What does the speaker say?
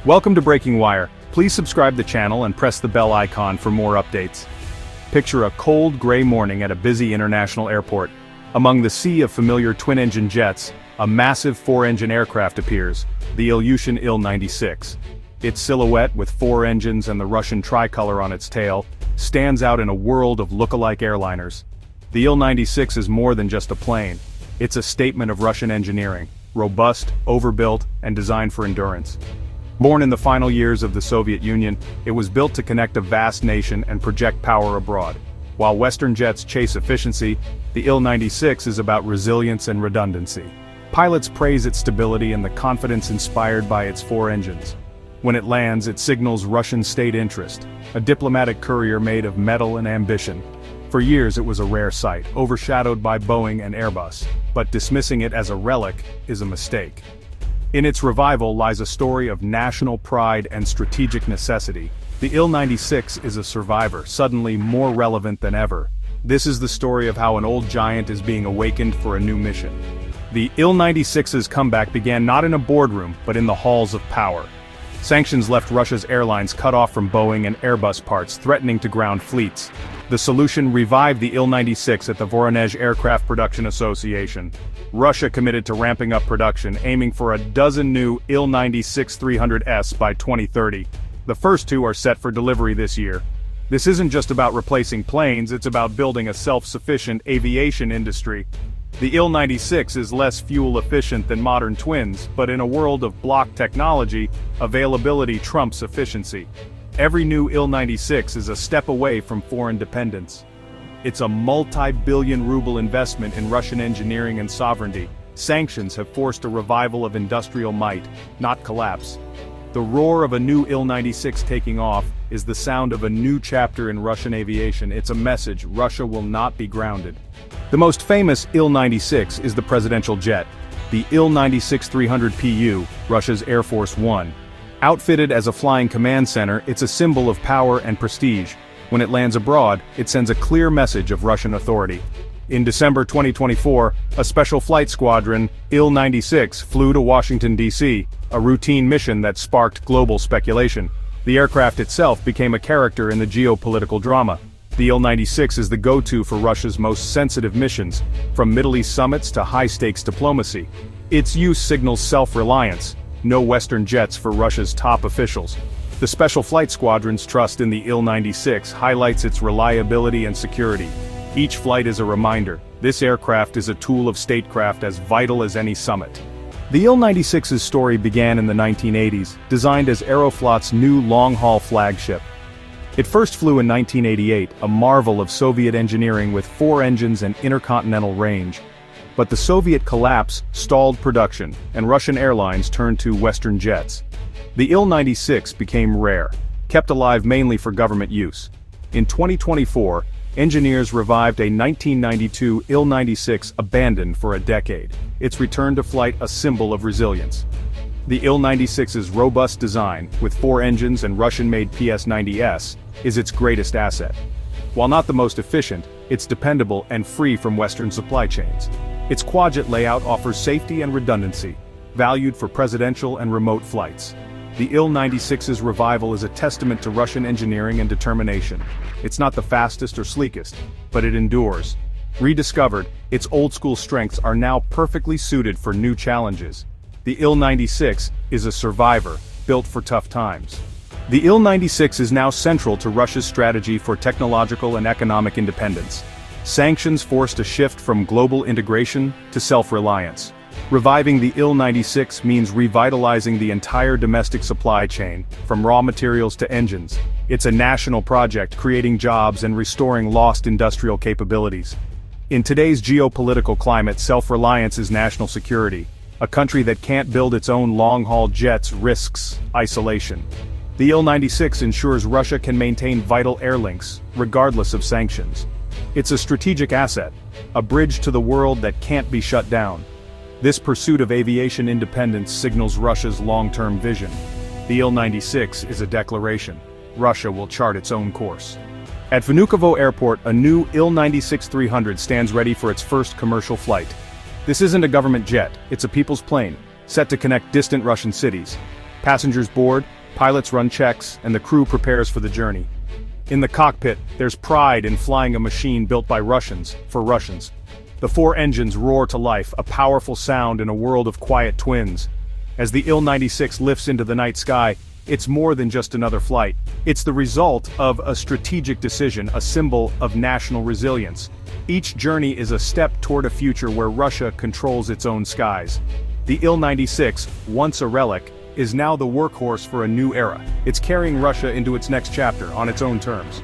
Welcome to Breaking Wire. Please subscribe the channel and press the bell icon for more updates. Picture a cold, gray morning at a busy international airport. Among the sea of familiar twin-engine jets, a massive four-engine aircraft appears, the Ilyushin Il-96. Its silhouette, with four engines and the Russian tricolor on its tail, stands out in a world of look-alike airliners. The Il-96 is more than just a plane. It's a statement of Russian engineering, robust, overbuilt, and designed for endurance. Born in the final years of the Soviet Union, it was built to connect a vast nation and project power abroad. While Western jets chase efficiency, the Il-96 is about resilience and redundancy. Pilots praise its stability and the confidence inspired by its four engines. When it lands, it signals Russian state interest, a diplomatic courier made of metal and ambition. For years it was a rare sight, overshadowed by Boeing and Airbus, but dismissing it as a relic is a mistake. In its revival lies a story of national pride and strategic necessity. The Il-96 is a survivor, suddenly more relevant than ever. This is the story of how an old giant is being awakened for a new mission. The Il-96's comeback began not in a boardroom, but in the halls of power. Sanctions left Russia's airlines cut off from Boeing and Airbus parts, threatening to ground fleets. The solution revived the Il-96 at the Voronezh Aircraft Production Association. Russia committed to ramping up production, aiming for a dozen new Il-96-300S by 2030. The first two are set for delivery this year. This isn't just about replacing planes, it's about building a self-sufficient aviation industry. The Il-96 is less fuel efficient than modern twins, but in a world of block technology, availability trumps efficiency. Every new Il-96 is a step away from foreign dependence. It's a multi-billion ruble investment in Russian engineering and sovereignty. Sanctions have forced a revival of industrial might, not collapse. The roar of a new Il-96 taking off is the sound of a new chapter in Russian aviation. It's a message: Russia will not be grounded. The most famous Il-96 is the presidential jet, the Il-96-300PU, Russia's Air Force One. Outfitted as a flying command center, it's a symbol of power and prestige. When it lands abroad, it sends a clear message of Russian authority. In December 2024, a special flight squadron, Il-96, flew to Washington, D.C., a routine mission that sparked global speculation. The aircraft itself became a character in the geopolitical drama. The Il-96 is the go-to for Russia's most sensitive missions, from Middle East summits to high-stakes diplomacy. Its use signals self-reliance. No Western jets for Russia's top officials. The Special Flight Squadron's trust in the Il-96 highlights its reliability and security. Each flight is a reminder: this aircraft is a tool of statecraft as vital as any summit. The Il-96's story began in the 1980s, designed as Aeroflot's new long-haul flagship. It first flew in 1988, a marvel of Soviet engineering with four engines and intercontinental range. But the Soviet collapse stalled production, and Russian airlines turned to Western jets. The Il-96 became rare, kept alive mainly for government use. In 2024, engineers revived a 1992 Il-96 abandoned for a decade. Its return to flight a symbol of resilience. The Il-96's robust design, with four engines and Russian-made PS-90S, is its greatest asset. While not the most efficient, it's dependable and free from Western supply chains. Its quadjet layout offers safety and redundancy, valued for presidential and remote flights. The Il-96's revival is a testament to Russian engineering and determination. It's not the fastest or sleekest, but it endures. Rediscovered, its old-school strengths are now perfectly suited for new challenges. The Il-96 is a survivor, built for tough times. The Il-96 is now central to Russia's strategy for technological and economic independence. Sanctions forced a shift from global integration to self-reliance. Reviving the Il-96 means revitalizing the entire domestic supply chain, from raw materials to engines. It's a national project, creating jobs and restoring lost industrial capabilities. In today's geopolitical climate, self-reliance is national security. A country that can't build its own long-haul jets risks isolation. The Il-96 ensures Russia can maintain vital air links, regardless of sanctions. It's a strategic asset, a bridge to the world that can't be shut down. This pursuit of aviation independence signals Russia's long-term vision. The Il-96 is a declaration: Russia will chart its own course. At Vnukovo Airport, a new Il-96-300 stands ready for its first commercial flight. This isn't a government jet, it's a people's plane, set to connect distant Russian cities. Passengers board, Pilots run checks, and the crew prepares for the journey. In the cockpit, there's pride in flying a machine built by Russians, for Russians. The four engines roar to life, a powerful sound in a world of quiet twins. As the Il-96 lifts into the night sky, it's more than just another flight. It's the result of a strategic decision, a symbol of national resilience. Each journey is a step toward a future where Russia controls its own skies. The Il-96, once a relic, is now the workhorse for a new era. It's carrying Russia into its next chapter on its own terms.